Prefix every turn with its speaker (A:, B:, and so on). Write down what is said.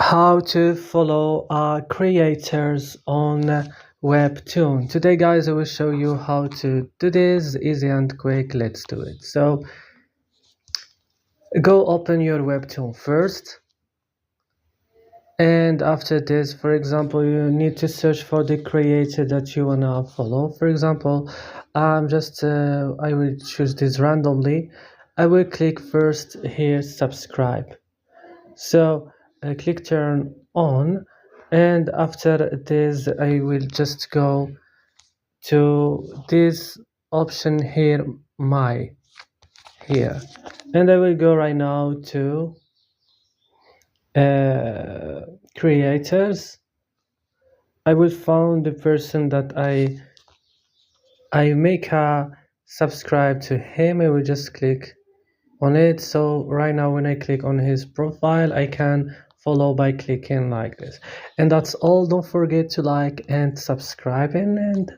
A: How to follow creators on WEBTOON. Today guys, I will show you how to do this easy and quick. Let's do it. So go open your WEBTOON first, and after this, for example, you need to search for the creator that you wanna follow. For example, I will choose this randomly. I will click first here subscribe. So I click turn on, and after this I will just go to this option here, my here, and I will go right now to creators. I will find the person that I make a subscribe to him. I will just click on it. So right now when I click on his profile, I can follow by clicking like this. And that's all. Don't forget to like and subscribe, and